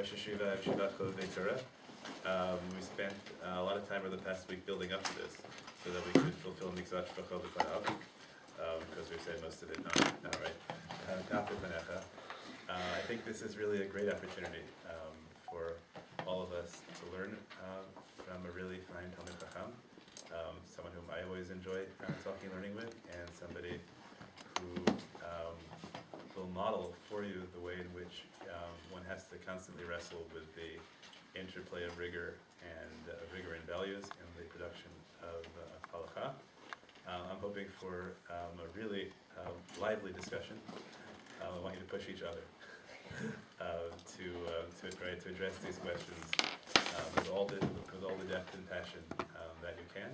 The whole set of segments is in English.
Rosh Hashiva and Torah. We spent a lot of time over the past week building up to this so that we could fulfill Mikzat Shvachol B'Fanav, because we've said most of it now, right? I think this is really a great opportunity for all of us to learn from a really fine Talmid Chacham, someone whom I always enjoy talking, learning with, and somebody who will model for you the way in which one has to constantly wrestle with the interplay of rigor and values in the production of halakha. I'm hoping for a really lively discussion. I want you to push each other to address these questions with all the depth and passion that you can.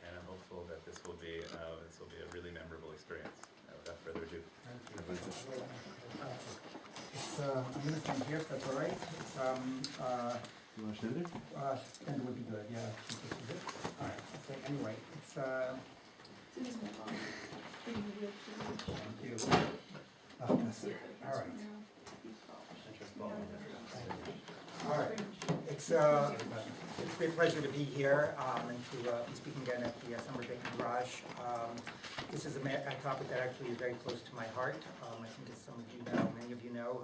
And I'm hopeful that this will be a really memorable experience. Without further ado. I'm going to stand here, if that's all right. You want to stand there? Stand would be good, yeah. All right, so anyway, it's... Thank you. All right. All right. It's a great pleasure to be here and to be speaking again at the summer Beit Midrash. This is a topic that actually is very close to my heart. I think as some of you know, many of you know,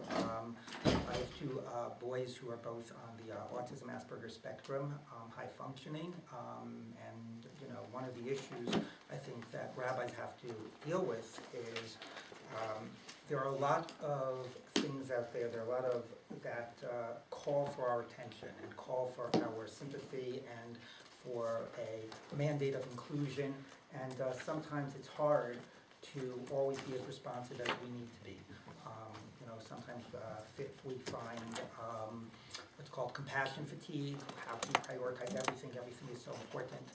I have two boys who are both on the autism Asperger spectrum, high functioning, and one of the issues I think that rabbis have to deal with is there are a lot of things out there. There are a lot of that call for our attention and call for our sympathy and for a mandate of inclusion. And sometimes it's hard to always be as responsive as we need to be. Sometimes we find what's called compassion fatigue. How can you prioritize everything? Everything is so important.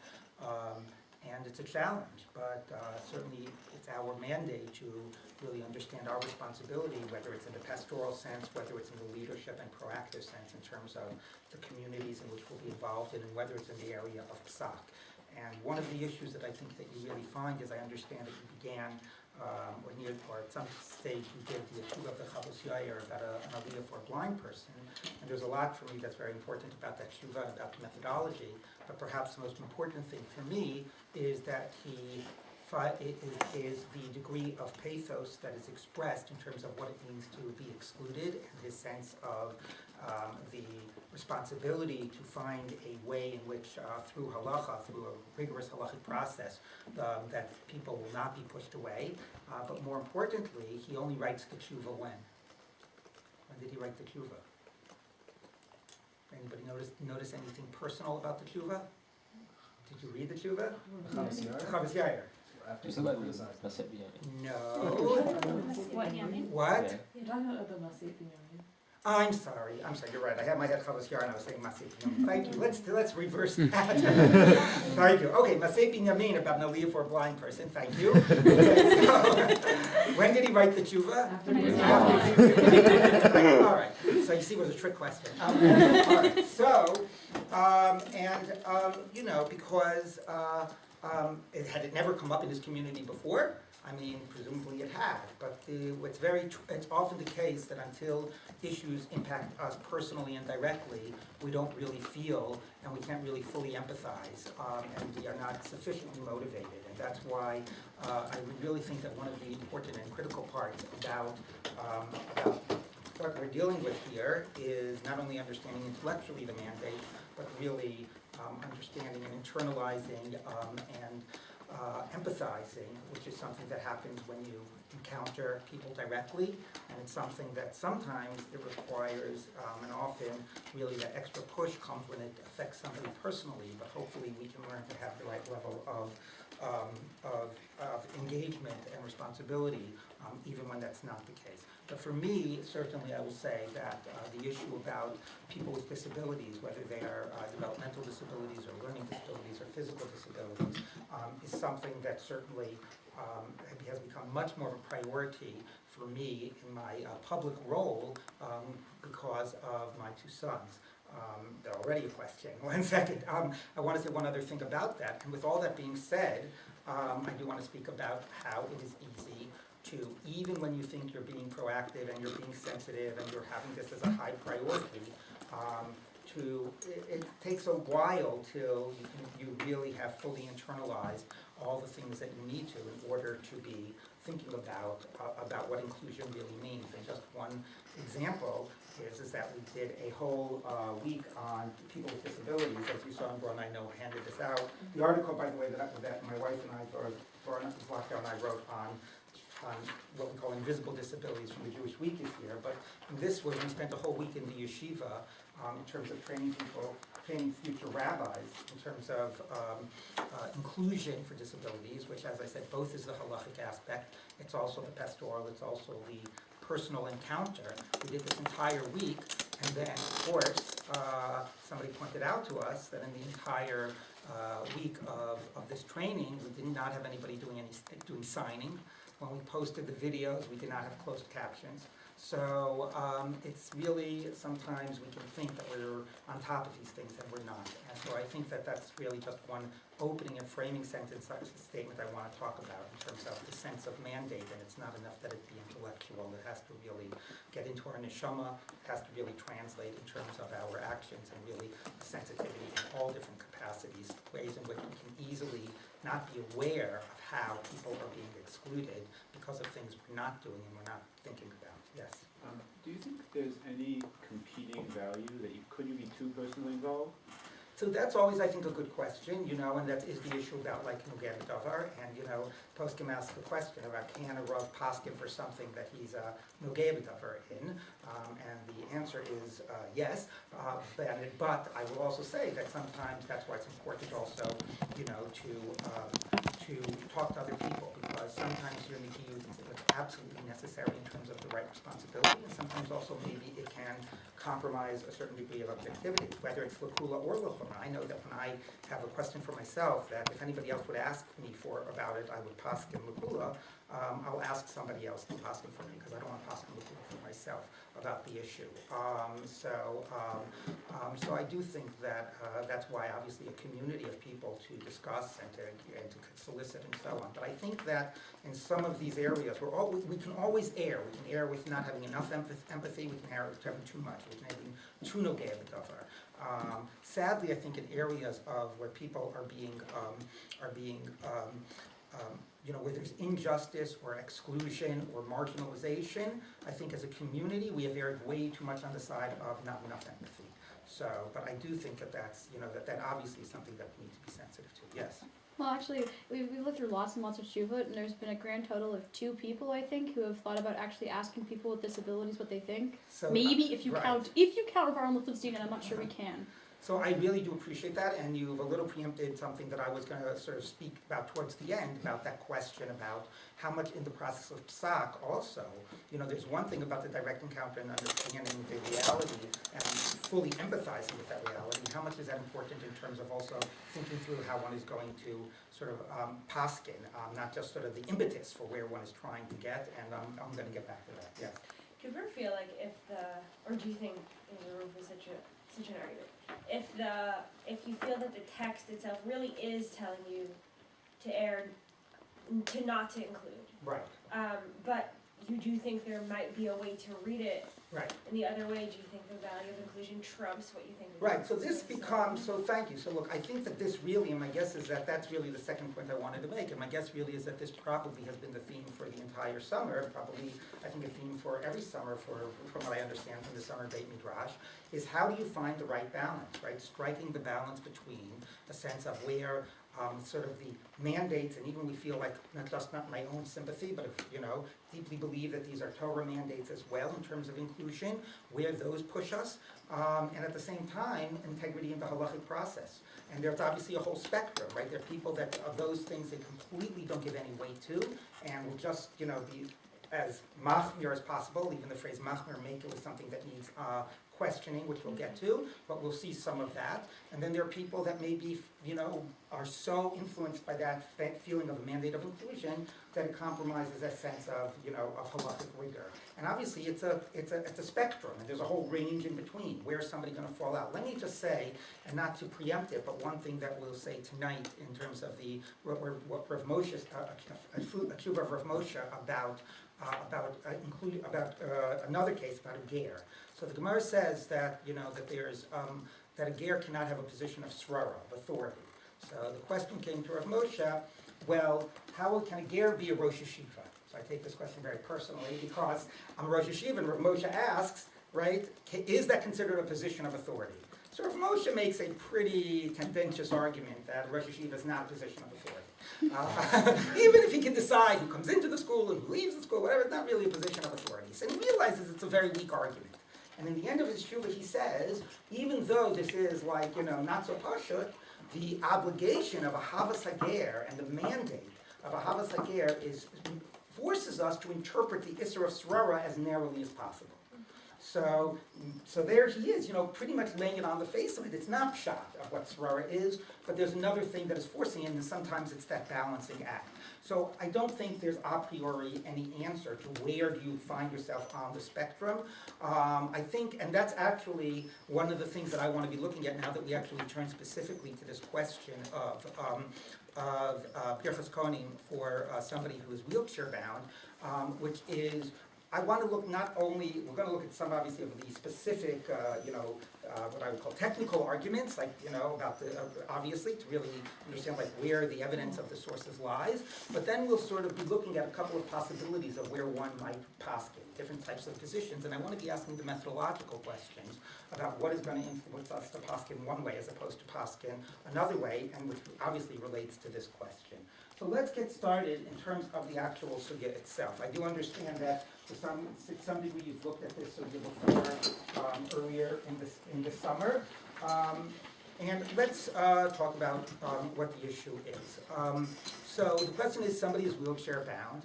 And it's a challenge, but certainly it's our mandate to really understand our responsibility, whether it's in the pastoral sense, whether it's in the leadership and proactive sense in terms of the communities in which we'll be involved in, and whether it's in the area of psak. And one of the issues that I think that you really find is I understand that you began, or at some stage you did the yeshiva of the Chavos Yair about an aliyah for a blind person. And there's a lot for me that's very important about that yeshiva, about the methodology. But perhaps the most important thing for me is that is the degree of pathos that is expressed in terms of what it means to be excluded, and his sense of the responsibility to find a way in which, through halacha, through a rigorous halachic process, that people will not be pushed away. But more importantly, he only writes the tshuva when? When did he write the tshuva? Anybody notice anything personal about the tshuva? Did you read the tshuva? Chavos Yair. No. What? I'm sorry, you're right. I had my head Chavos Yair and I was saying Maseh Binyamin. Thank you. Let's reverse that. Thank you. Okay, Maseh Binyamin about an aliyah for a blind person. Thank you. Okay, so, when did he write the tshuva? After. All right. So you see it was a trick question. All right. So, because had it never come up in his community before? I mean, presumably it had, but it's often the case that until issues impact us personally and directly, we don't really feel and we can't really fully empathize, and we are not sufficiently motivated. And that's why I would really think that one of the important and critical parts about what we're dealing with here is not only understanding intellectually the mandate, but really understanding and internalizing and empathizing, which is something that happens when you encounter people directly, and it's something that sometimes it requires, and often really that extra push comes when it affects somebody personally, but hopefully we can learn to have the right level of engagement and responsibility, even when that's not the case. But for me, certainly I will say that the issue about people with disabilities, whether they are developmental disabilities or learning disabilities or physical disabilities, is something that certainly has become much more of a priority for me in my public role because of my two sons. They're already a question. 1 second. I want to say one other thing about that. And with all that being said, I do want to speak about how it is easy to, even when you think you're being proactive and you're being sensitive and you're having this as a high priority, It takes a while till you really have fully internalized all the things that you need to in order to be thinking about what inclusion really means. And just one example is that we did a whole week on people with disabilities. As you saw, and I know handed this out. The article, by the way, that my wife and I, during this lockdown, I wrote on what we call invisible disabilities from the Jewish Week this year. But in this one, we spent a whole week in the yeshiva in terms of training future rabbis, in terms of inclusion for disabilities, which, as I said, both is the halachic aspect, it's also the pastoral, it's also the personal encounter. We did this entire week, and then, of course, somebody pointed out to us that in the entire week of this training, we did not have anybody doing signing. When we posted the videos, we did not have closed captions. So it's really, sometimes we can think that we're on top of these things and we're not. And so I think that that's really just one opening and framing sentence, statement I want to talk about in terms of the sense of mandate. And it's not enough that it be intellectual. It has to really get into our neshama. It has to really translate in terms of our actions and really sensitivity in all different capacities, ways in which we can easily not be aware of how people are being excluded because of things we're not doing and we're not thinking about. Yes. Do you think there's any competing value that could you be too personally involved? So that's always, I think, a good question, and that is the issue about like Nogeh Davar, and Poskim asks the question about can a Rav Poskim for something that he's a Nogeh Davar in, and the answer is yes, but I will also say that sometimes that's why it's important also, to talk to other people, because sometimes you're making what's absolutely necessary in terms of the right responsibility, and sometimes also maybe it can compromise a certain degree of objectivity, whether it's Lakula or Lachuma. I know that when I have a question for myself, that if anybody else would ask me about it, I would paskin Lakula. I'll ask somebody else to paskin for me, because I don't want to paskin Lakula for myself about the issue. So I do think that that's why obviously a community of people to discuss and to solicit and so on. But I think that in some of these areas, we can always err. We can err with not having enough empathy. We can err with having too much. We can having too Nogeh B'Davar. Sadly, I think in areas of where people are being where there's injustice or exclusion or marginalization, I think as a community we have erred way too much on the side of not enough empathy. So, but I do think that that's, that obviously is something that we need to be sensitive to, yes. Well, actually, we've looked through lots and lots of shuvot, and there's been a grand total of 2 people, I think, who have thought about actually asking people with disabilities what they think. So, maybe if you right. count Baron Lichtenstein, and I'm not sure we can. So I really do appreciate that, and you've a little preempted something that I was going to sort of speak about towards the end, about that question about how much in the process of psak also, there's one thing about the direct encounter and understanding the reality and fully empathizing with that reality. How much is that important in terms of also thinking through how one is going to sort of paskin, not just sort of the impetus for where one is trying to get, and I'm going to get back to that, yeah. Do you ever feel like or do you think there's a room for such an argument? If you feel that the text itself really is telling you to not to include. Right. But you do think there might be a way to read it. Right. And the other way, do you think the value of inclusion trumps what you think? Right, so this becomes, so thank you. So look, I think that this really, and my guess is that that's really the second point I wanted to make, and my guess really is that this probably has been the theme for the entire summer, probably, I think, a theme for every summer, from what I understand from the summer Beit Midrash, is how do you find the right balance, right? Striking the balance between a sense of where sort of the mandates, and even we feel like not my own sympathy, but deeply believe that these are Torah mandates as well in terms of inclusion, where those push us, and at the same time, integrity in the halachic process. And there's obviously a whole spectrum, right? There are people that of those things they completely don't give any weight to, and will just, be as machmir as possible. Even the phrase machmir make it was something that needs questioning, which we'll get to, but we'll see some of that. And then there are people that maybe, are so influenced by that feeling of a mandate of inclusion that it compromises that sense of, of halachic rigor. And obviously, it's a spectrum, and there's a whole range in between. Where's somebody going to fall out? Let me just say, and not to preempt it, but one thing that we'll say tonight in terms of what Rav Moshe, a tshuva of Rav Moshe about another case about a ger. So the Gemara says that that a ger cannot have a position of srara, of authority. So the question came to Rav Moshe, well, how can a ger be a Rosh Yeshiva? So I take this question very personally because I'm a Rosh Yeshiva, and Rav Moshe asks, right, is that considered a position of authority? So Rav Moshe makes a pretty contentious argument that Rosh Yeshiva is not a position of authority. Even if he can decide who comes into the school and who leaves the school, whatever, it's not really a position of authority. So he realizes it's a very weak argument. And in the end of his tshuva, he says, even though this is like, not so pashut, the obligation of a Havas Hager and the mandate of a Havas Hager forces us to interpret the Isser of Srara as narrowly as possible. So there he is, pretty much laying it on the face of it. It's not pshat of what Srara is, but there's another thing that is forcing it, and sometimes it's that balancing act. So I don't think there's a priori any answer to where do you find yourself on the spectrum. I think, and that's actually one of the things that I want to be looking at now that we actually turn specifically to this question of Birkat Kohanim for somebody who is wheelchair bound, which is, I want to look not only, we're going to look at some obviously of the specific, what I would call technical arguments, like, about obviously to really understand like where the evidence of the sources lies, but then we'll sort of be looking at a couple of possibilities of where one might poskin, different types of positions, and I want to be asking the methodological questions about what is going to influence us to poskin one way as opposed to poskin another way, and which obviously relates to this question. So let's get started in terms of the actual sugya itself. I do understand that to some degree you've looked at this sugya before earlier in the summer. And let's talk about what the issue is. So the question is, somebody is wheelchair bound.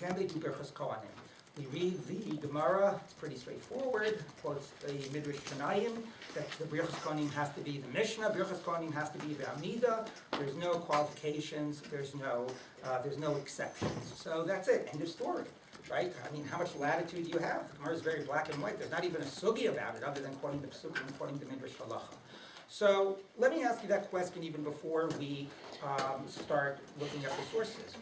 Can they do Birkat Kohanim? We read the Gemara, it's pretty straightforward, quotes the Midrash Tanayim, that the Birkat Kohanim has to be the Mishnah, Birkat Kohanim has to be the Amida, there's no qualifications, there's no exceptions. So that's it, end of story, right? I mean, how much latitude do you have? The Gemara is very black and white, there's not even a sugi about it other than quoting the Psukim and quoting the Midrash Halacha. So let me ask you that question even before we start looking at the sources.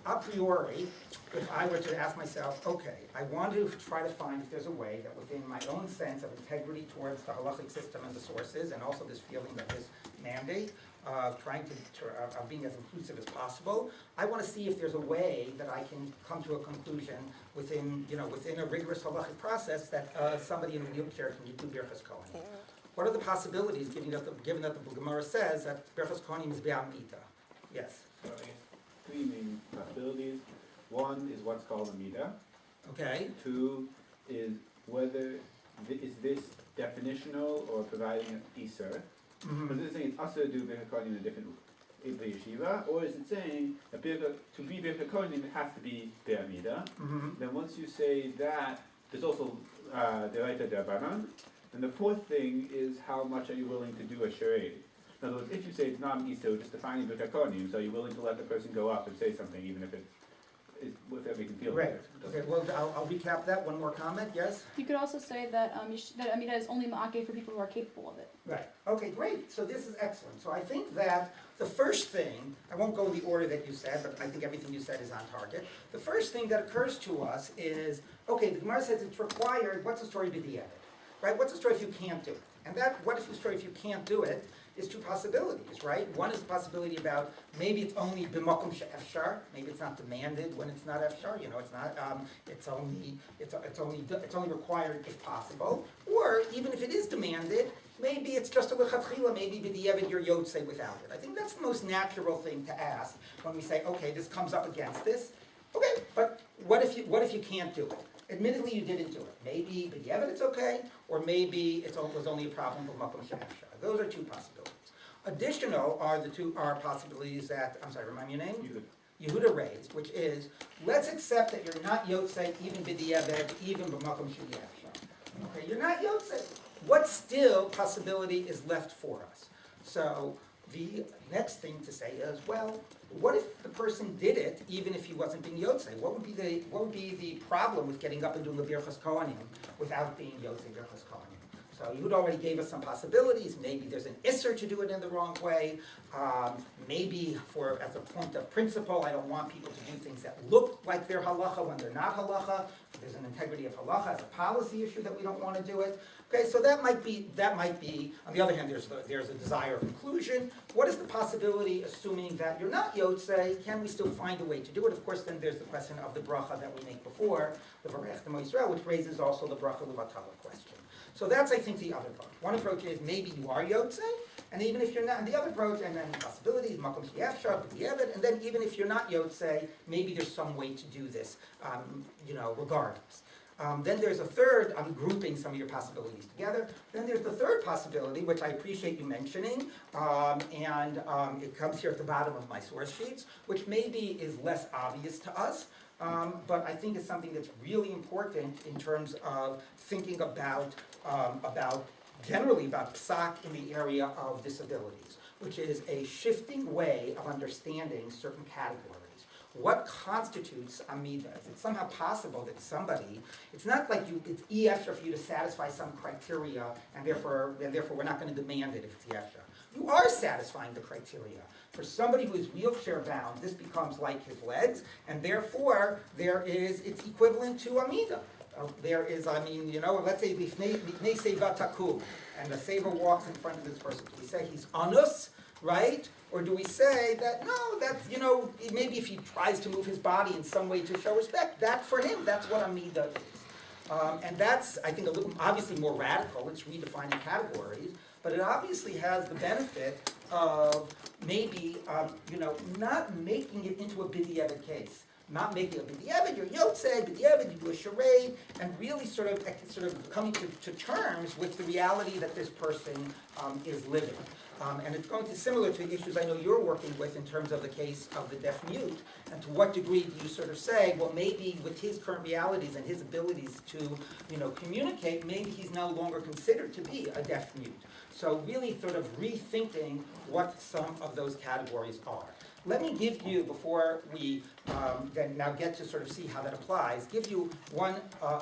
A priori, if I were to ask myself, okay, I want to try to find if there's a way that within my own sense of integrity towards the halachic system and the sources, and also this feeling of this mandate of trying of being as inclusive as possible, I want to see if there's a way that I can come to a conclusion within a rigorous halachic process that somebody in a wheelchair can do Birkat Kohanim. What are the possibilities, given that the Gemara says that Birkat Kohanim is be'amita? Yes. Three main possibilities. One is what's called a midah. Okay. Two is whether is this definitional or providing an iser. Because it's saying it's also to do Birkat Kohanim in a different yeshiva, or is it saying that to be Birkat Kohanim it has to be be'amida? Then once you say that, there's also deraita derbanan. And the fourth thing is how much are you willing to do a charade? In other words, if you say it's not an iser, just defining Birkat Kohanim, so you're willing to let the person go up and say something, even if it make them feel Right. Okay. Well, I'll recap that. One more comment. Yes. You could also say that that Amida is only ma'ake for people who are capable of it. Right. Okay. Great. So this is excellent. So I think that the first thing, I won't go in the order that you said, but I think everything you said is on target. The first thing that occurs to us is, okay, the Gemara says it's required. What's the story to the edit? Right. What's the story if you can't do it? And that what if the story if you can't do it is two possibilities, right? One is the possibility about maybe it's only b'makom she'efshar, maybe it's not demanded when it's not efshar, it's not, it's only required if possible. Or even if it is demanded, maybe it's just a lechatchila, maybe b'di'evid you're yotzei without it. I think that's the most natural thing to ask when we say, okay, this comes up against this. Okay, but what if you can't do it? Admittedly, you didn't do it. Maybe b'di'evid it's okay, or maybe it was only a problem b'makom she'efshar. Those are two possibilities. Additional are possibilities that, I'm sorry, remind me your name? Yehuda raised, which is, let's accept that you're not yotzei, even b'di'evid, even b'makom she'efshar. Okay, you're not yotzei. What still possibility is left for us? So, the next thing to say is, well, what if the person did it even if he wasn't being Yotzei? What would be the problem with getting up and doing a Birkat Kohanim without being Yotzei Birkat Kohanim? So Yehud already gave us some possibilities. Maybe there's an isser to do it in the wrong way. Maybe as a point of principle, I don't want people to do things that look like they're halacha when they're not halacha. There's an integrity of halacha as a policy issue that we don't want to do it. Okay, so that might be. On the other hand, there's a desire of inclusion. What is the possibility, assuming that you're not Yotzei? Can we still find a way to do it? Of course, then there's the question of the bracha that we make before, the Varech D'mo Yisrael, which raises also the bracha levatala question. So that's, I think, the other approach. One approach is maybe you are Yotzei, and even if you're not, and the other approach, and then possibilities, makom sheyafshar, b'diavad, and then even if you're not Yotzei, maybe there's some way to do this, regardless. Then there's a third, I'm grouping some of your possibilities together. Then there's the third possibility, which I appreciate you mentioning, and it comes here at the bottom of my source sheets, which maybe is less obvious to us, but I think it's something that's really important in terms of thinking about generally about psak in the area of disabilities, which is a shifting way of understanding certain categories. What constitutes a midah? Is it somehow possible that somebody, it's not like it's efshar for you to satisfy some criteria, and therefore we're not going to demand it if it's efshar. You are satisfying the criteria. For somebody who is wheelchair bound, this becomes like his legs, and therefore it's equivalent to a midah. There is, let's say Lifnei Seva Takum, and the Seva walks in front of this person. Do we say he's anus, right? Or do we say that, no, that's, maybe if he tries to move his body in some way to show respect, that for him, that's what a midah is. And that's, I think, a little, obviously more radical. It's redefining categories, but it obviously has the benefit of maybe, not making it into a b'diavad case. Not making a b'diavad, you're yotzei, b'diavad, you do a charade, and really sort of coming to terms with the reality that this person is living. And it's going to be similar to issues I know you're working with in terms of the case of the deaf mute, and to what degree do you sort of say, well, maybe with his current realities and his abilities to, communicate, maybe he's no longer considered to be a deaf mute. So really sort of rethinking what some of those categories are. Let me give you, before we then now get to sort of see how that applies, give you one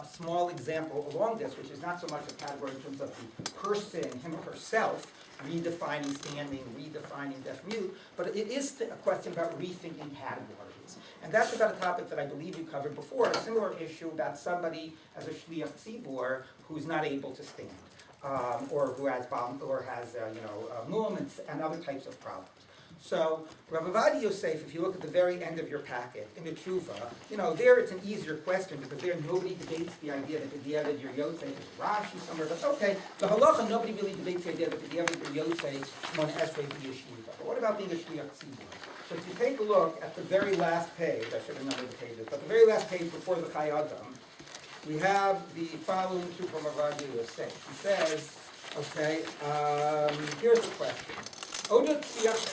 small example along this, which is not so much a category in terms of the person, him or herself, redefining standing, redefining deaf mute, but it is a question about rethinking categories. And that's about a topic that I believe you covered before, a similar issue about somebody as a shliach tzibur who's not able to stand, or who has mum and other types of problems. So, Rav Ovadia Yosef, if you look at the very end of your packet, in the tshuva, there it's an easier question because there nobody debates the idea that the Diavad you're Yotzei, there's Rashi somewhere, but okay, the halacha, nobody really debates the idea that the Diavad you're Yotzei, mon esrei b'yeshiva. But what about being a shliach tzibur? So if you take a look at the very last page, I should have numbered the pages, but the very last page before the Chai Adam, we have the following tshuva from Rav Ovadia Yosef. He says, okay, here's the question. Odo shliach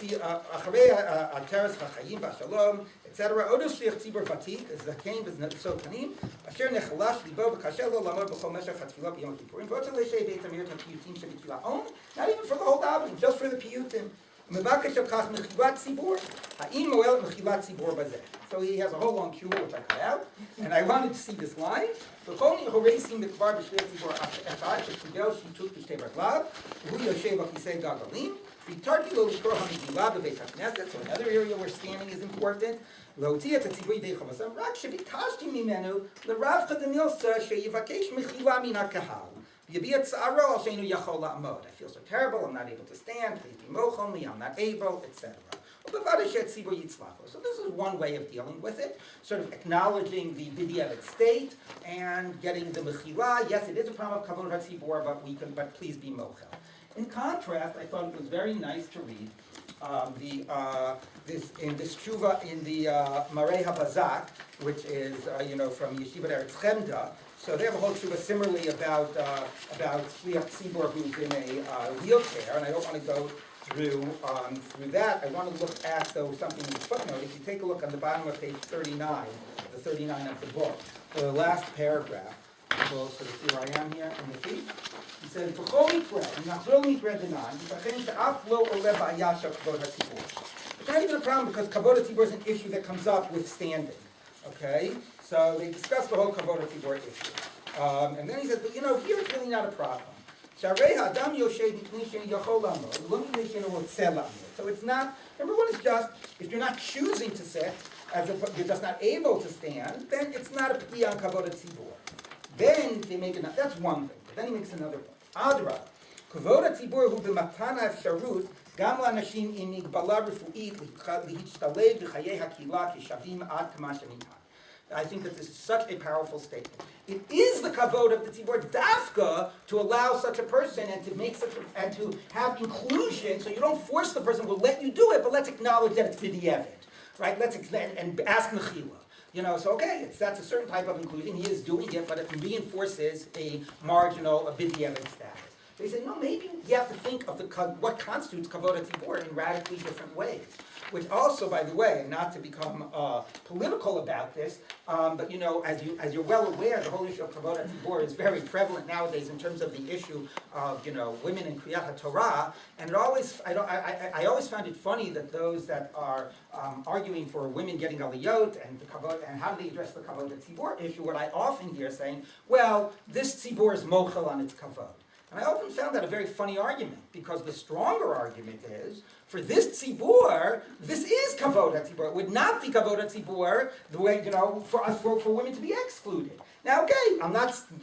acharei ateres hachayim v'shalom, etc. Odo shliach tzibur vatik zakein v'natso panim asher nechalash libo v'kasher lo lamod b'chol meshach hatfilah b'yom kippurim v'otzel leishei beit amirat ha'piyutim shebitfilah on. Not even for the whole davening, just for the piyutim. Mevakesh al-kach mechilat tzibur ha'im moel mechilat tzibur bazeh. So he has a whole long cue which I cut out, and I wanted to see this line. V'choni horeisim b'kvar b'shliach tzibur echad shekidel shitut b'shtei raglav v'hu yoshev al-kisei gagalim. So another area where standing is important. I feel so terrible, I'm not able to stand, please be mochel me, I'm not able, etc. So this is one way of dealing with it, sort of acknowledging the b'diavad state and getting the mechila. Yes, it is a problem of kavod hatzibur, but please be mochel. In contrast, I thought it was very nice to read this tshuva in the Marei HaBazak, which is from Yeshivat Eretz Chemda. So they have a whole tshuva similarly about shliach tzibur who's in a wheelchair, and I don't want to go through that. I want to look at something in the footnote. If you take a look on the bottom of page 39, the 39 of the book, the last paragraph. people sort of see where I am here in the feet. He says, "B'chol mikra, nachzor mikra denan, yisachen she'af lo ole ba'aya shel kavod hatzibur." It's not even a problem because kavod hatzibur is an issue that comes up with standing. Okay, so they discuss the whole kavod hatzibur issue, and then he says, "But you know, here it's really not a problem." So it's not, number one is just, if you're not choosing to sit, you're just not able to stand, then it's not a p'tiyah on kavod hatzibur. Then they make another, that's one thing, but then he makes another point. Adra, kavod hatzibur hu b'matan ha'efsharut, gam la'anashim im migbala refu'it להשתלב בחיי הקהילה כשווים עד כמה שניתן. I think that this is such a powerful statement. It is the kavod of the tzibur dafka to allow such a person and to make and to have inclusion. So you don't force the person. We'll let you do it, but let's acknowledge that it's b'di'evet, right? Let's and ask mechila. You know, so okay, that's a certain type of inclusion. He is doing it, but it reinforces a marginal, a b'di'evet status. So he said, no, maybe you have to think of what constitutes kavod tzibur in radically different ways. Which also, by the way, not to become political about this, but you know, as you're well aware, the whole issue of kavod hatzibur is very prevalent nowadays in terms of the issue of women in Kriyat Torah, and I always found it funny that those that are arguing for women getting aliyot and the kavod and how do they address the kavod hatzibur issue, what I often hear saying, well, this tzibur is mochel on its kavod. And I often found that a very funny argument, because the stronger argument is, for this tzibur, this is kavod hatzibur. It would not be kavod hatzibur the way, for women to be excluded. Now, okay,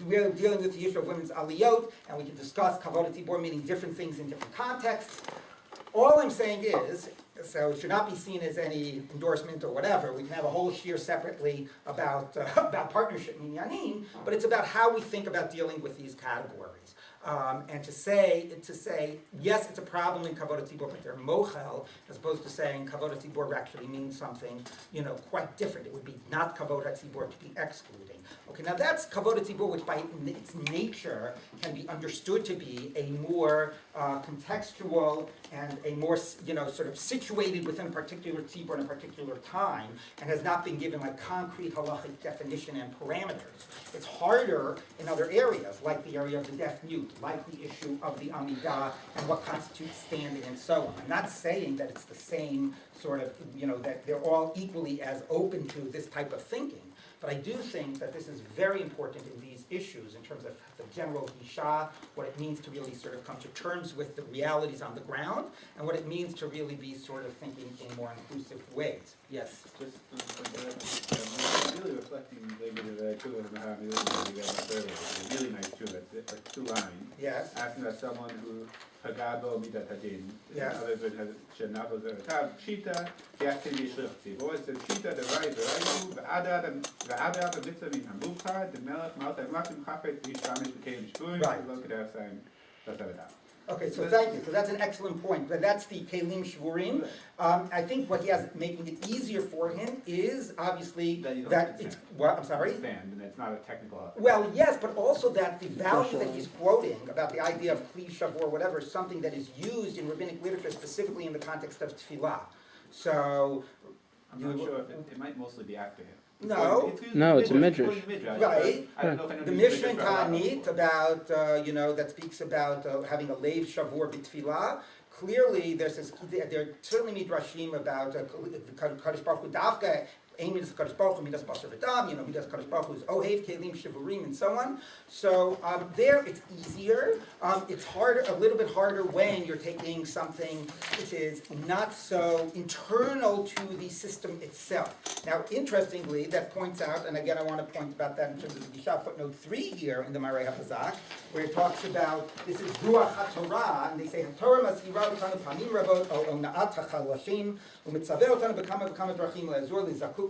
we're dealing with the issue of women's aliyot, and we can discuss kavod hatzibur meaning different things in different contexts. All I'm saying is, so it should not be seen as any endorsement or whatever. We can have a whole shiur separately about partnership minyanim, but it's about how we think about dealing with these categories. And to say, yes, it's a problem in kavod hatzibur, but they're mochel, as opposed to saying kavod hatzibur actually means something, quite different. It would be not kavod hatzibur to be excluding. Okay, now that's kavod hatzibur, which by its nature can be understood to be a more contextual and a more, sort of situated within a particular tzibur in a particular time, and has not been given like concrete halachic definition and parameters. It's harder in other areas, like the area of the deaf-mute, like the issue of the amidah and what constitutes standing and so on. I'm not saying that it's the same sort of, that they're all equally as open to this type of thinking. But I do think that this is very important in these issues in terms of the general gisha, what it means to really sort of come to terms with the realities on the ground, and what it means to really be sort of thinking in more inclusive ways. Yes? Just really reflecting maybe the Tula of Muhammad, really nice Tula, like 2 lines. Yes? Asking about someone who Hagabo Midat Hadin. Yes. Others would have Shenabo Zeratab, Shita, Yaksin Yishrifti. Boy said Shita, the right, the right, the Adad, the Mitzvah in Hambucha, the Malta Makim Chafet, the Yishamish, the Kalim Shpurim, the Lokadar Sign, that's Okay, so thank you. So that's an excellent point. But that's the Kelim Shvurim. I think what he has making it easier for him is obviously that it's what I'm sorry. Stand, and it's not a technical. Well, yes, but also that the value that he's quoting about the idea of Kli Shav or whatever is something that is used in rabbinic literature specifically in the context of tefillah. So I'm not sure if it might mostly be after him. No. It's a Midrash. Right. I don't know if The Mishnah in Ta'anit about, that speaks about having a leiv shavur b'tfilah. Clearly, there are certainly midrashim about Kadosh Baruch Hu dafka. Midas Kadosh Baruch Hu, Midas Basar V'Dam, Midas Kadosh Baruch Hu is Ohev, Kelim, Shivurim, and so on. So there it's easier. It's harder, a little bit harder when you're taking something which is not so internal to the system itself. Now, interestingly, that points out, and again I want to point about that in terms of the Gisha footnote 3 here in the Marei HaPazak, where it talks about, this is Ruach HaTorah, and they say, HaTorah Masira B'Tanu Panim Rabot, O Na'at HaChalashim, U'Mitzaver Otanu B'Kama Drachim Le'Azur Le'Zakuk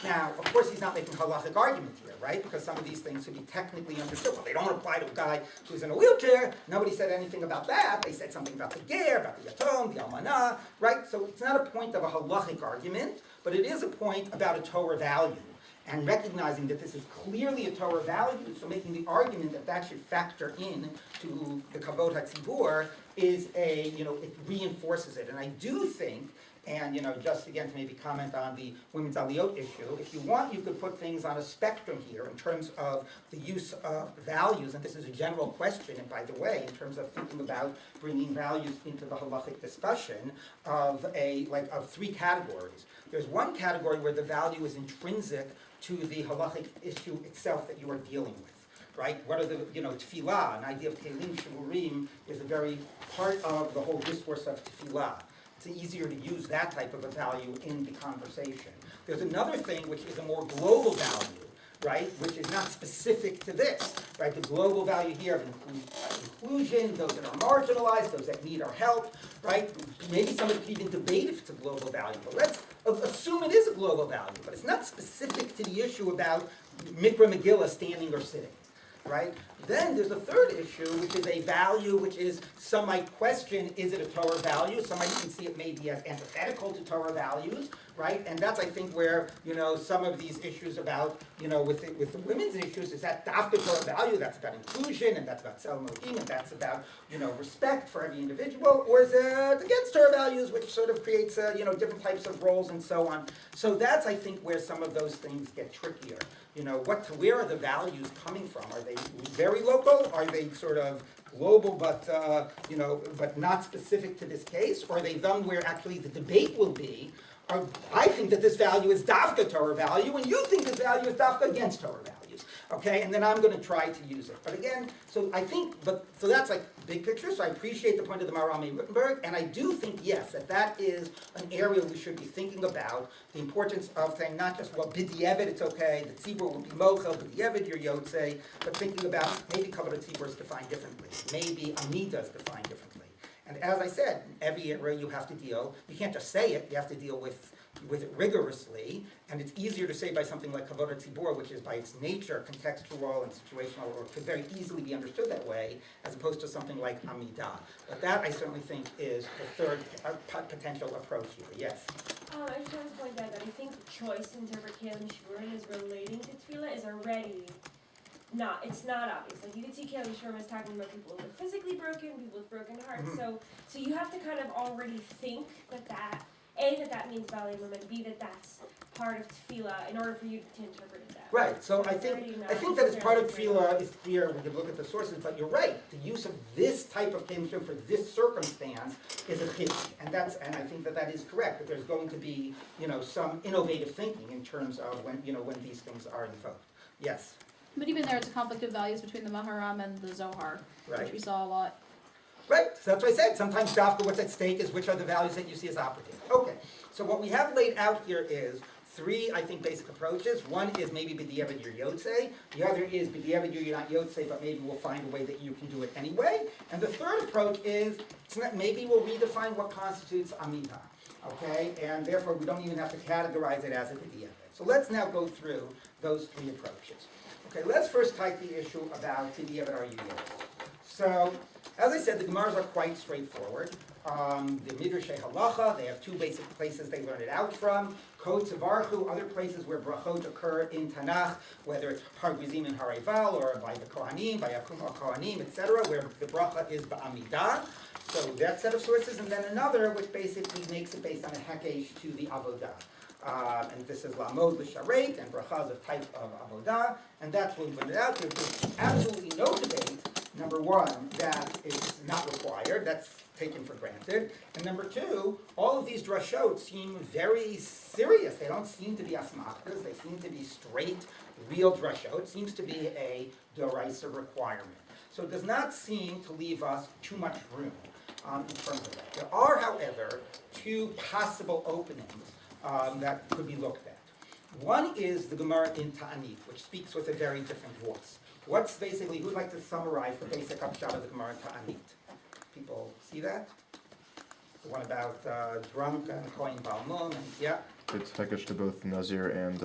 Now, of course, he's not making halachic argument here, right? Because some of these things should be technically understood. Well, they don't apply to a guy who's in a wheelchair. Nobody said anything about that. They said something about the ger, about the yatom, the almanah, right? So it's not a point of a halachic argument, but it is a point about a Torah value. And recognizing that this is clearly a Torah value, so making the argument that that should factor in to the kavod hatzibur is it reinforces it. And I do think And, just again to maybe comment on the women's aliyot issue, if you want, you could put things on a spectrum here in terms of the use of values, and this is a general question, and by the way, in terms of thinking about bringing values into the halachic discussion of three categories. There's one category where the value is intrinsic to the halachic issue itself that you are dealing with. Right? What are the, tefillah, an idea of kelim shivurim is a very part of the whole discourse of tefillah. It's easier to use that type of a value in the conversation. There's another thing which is a more global value, right, which is not specific to this, right? The global value here of inclusion, those that are marginalized, those that need our help, right? Maybe somebody could even debate if it's a global value, but let's assume it is a global value, but it's not specific to the issue about Mikra Megillah standing or sitting. Right? Then there's a third issue, which is a value which is, some might question, is it a Torah value? Some might even see it maybe as antithetical to Torah values, right? And that's, I think, where, some of these issues about, with the women's issues, is that after Torah value, that's about inclusion, and that's about Tzelem Elohim, and that's about, respect for every individual, or is it against Torah values, which sort of creates, different types of roles and so on. So that's, I think, where some of those things get trickier. Where are the values coming from? Are they very local? Are they sort of global, but not specific to this case? Or are they them where actually the debate will be? I think that this value is dafka Torah value, and you think this value is dafka against Torah values. Okay, and then I'm going to try to use it. But again, so that's like big picture. So I appreciate the point of the Maharami Wittenberg, and I do think, yes, that is an area we should be thinking about, the importance of saying not just, b'di'evet, it's okay, the tzibur will be mochel, b'di'evet, your yotzei, but thinking about maybe kavod tzibur is defined differently, maybe amida is defined differently. And as I said, every area you have to deal, you can't just say it, you have to deal with it rigorously, and it's easier to say by something like kavod tzibur, which is by its nature contextual and situational, or could very easily be understood that way, as opposed to something like amidah. But that, I certainly think, is the third potential approach here. Yes? I just want to point out that I think the choice to interpret kelim shivurim as relating to tefillah is already it's not obvious. Like, you could see kelim shivurim as talking about people who are physically broken, people with broken hearts. Mm-hmm. So you have to kind of already think that means valium, and B, that's part of tefillah in order for you to interpret it that way. Right, so I think that as part of tefillah is clear, we can look at the sources, but you're right, the use of this type of kelim shivurim for this circumstance is a chiddush, and I think that is correct, that there's going to be, some innovative thinking in terms of when these things are invoked. Yes? But even there, it's a conflict of values between the Maharam and the Zohar, Right. which we saw a lot. Right, so that's what I said. Sometimes dafka, what's at stake is which are the values that you see as operative. Okay, so what we have laid out here is three, I think, basic approaches. One is maybe b'di'evet your yotzei. The other is b'di'evet you're not yotzei, but maybe we'll find a way that you can do it anyway. And the third approach is maybe we'll redefine what constitutes amidah. Okay, and therefore we don't even have to categorize it as a b'di'evet. So let's now go through those three approaches. Okay, let's first take the issue about b'di'evet are you yotzei. So, as I said, the Gemaras are quite straightforward. The Midrashay Halacha, they have two basic places they learn it out from. Kod Tzavarchu, other places where brachot occur in Tanakh, whether it's Pargrizim and Hareval, or by the Kohanim, by Yakum Kohanim, etc., where the bracha is ba'amidah. So that set of sources, and then another which basically makes it based on a hekesh to the avodah. And this is Lamod l'sharet, and bracha is a type of avodah, and that's what we learned it out. There's absolutely no debate. Number one, that it's not required, that's taken for granted. And number two, all of these drashot seem very serious. They don't seem to be asmachtas, they seem to be straight, real drashot. It seems to be a doraisa requirement. So it does not seem to leave us too much room in terms of that. There are, however, two possible openings that could be looked at. One is the Gemara in Ta'anit, which speaks with a very different voice. What's basically, who'd like to summarize the basic upshot of the Gemara Ta'anit? People see that? The one about drunk and Kohen Balmum, and yeah? It's hekesh to both Nazir and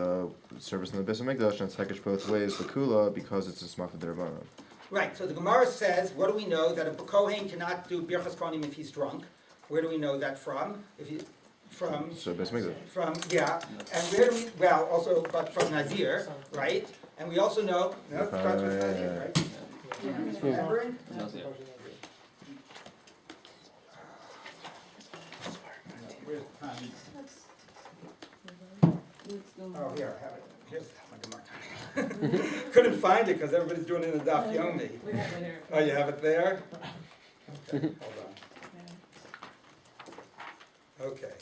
service in the Beit Midrash, and it's hekesh both ways, the Kula, because it's a smacha d'Rabbanan. Right, so the Gemara says, what do we know? That a Kohen cannot do Birkat Kohanim if he's drunk. Where do we know that from? So Beit Midrash. And where do we, well, also, but from Nazir, right? And we also know, it starts with Nazir, right? Remembering? Where's Tommy? Oh, here, I have it. Here's my Gemara. Couldn't find it because everybody's doing it in the Daf Yomi. Oh, you have it there? Okay, hold on. Okay,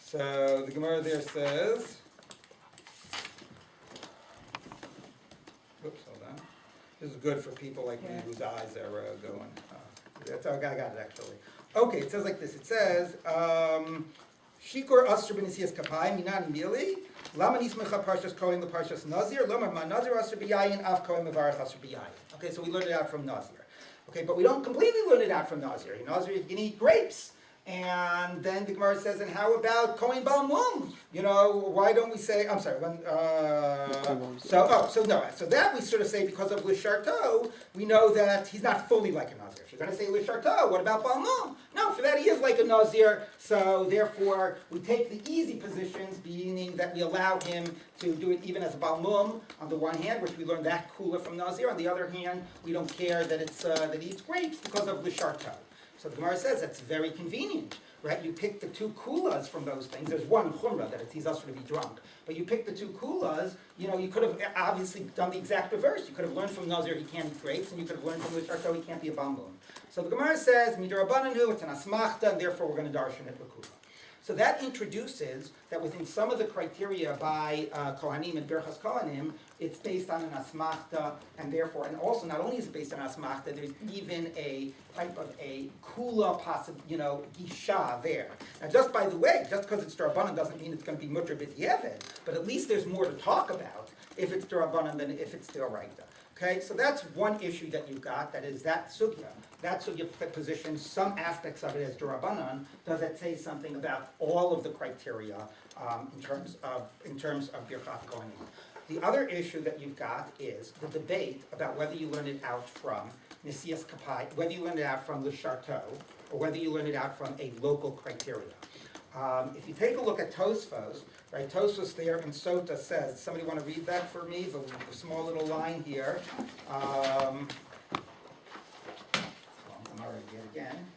so the Gemara there says, oops, hold on. This is good for people like me whose eyes are going. That's how I got it actually. Okay, it says like this. It says, Shikor Asr b'Nesias Kapai Minani Mili Lama Nismecha Parshas Kohen the Parshas Nazir Lomar Ma Nazir Asr b'Yayin Av Kohen Mevarach Asr b'Yayin. Okay, so we learned it out from Nazir. Okay, but we don't completely learn it out from Nazir. Nazir, you can eat grapes. And then the Gemara says, and how about Kohen Baal Mum? You know, why don't we say, I'm sorry, so that we sort of say because of Lisharto, we know that he's not fully like a Nazir. If you're going to say Lisharto, what about Baal Mum? No, for that he is like a Nazir, so therefore we take the easy positions, meaning that we allow him to do it even as a Baal Mum on the one hand, which we learned that kula from Nazir. On the other hand, we don't care that it's that he eats grapes because of Lisharto. So the Gemara says that's very convenient, right? You pick the two kulas from those things. There's one chumrah that it's he's also to be drunk, but you pick the two kulas. You know, you could have obviously done the exact reverse. You could have learned from Nazir he can't eat grapes, and you could have learned from Lisharto he can't be a bambum. So the Gemara says midrabananu it's an asmachta, and therefore we're going to darshan it l'kula. So that introduces that within some of the criteria by Kohanim and Birkat Kohanim, it's based on an asmachta, and therefore, and also not only is it based on asmachta, there's even a type of a kula gisha there. Now, just by the way, just because it's Darabanan doesn't mean it's going to be mutter b'diavad, but at least there's more to talk about if it's Darabanan than if it's D'oraita. Okay, so that's one issue that you've got, that is that sugya. That sugya positions some aspects of it as Durabanan. Does it say something about all of the criteria in terms of Birkat Kohanim? The other issue that you've got is the debate about whether you learn it out from Nesias Kapai, whether you learn it out from Lisharto, or whether you learn it out from a local criteria. If you take a look at Tosfos, right, Tosfos there in Sota says, somebody want to read that for me, the small little line here. I'm already here again.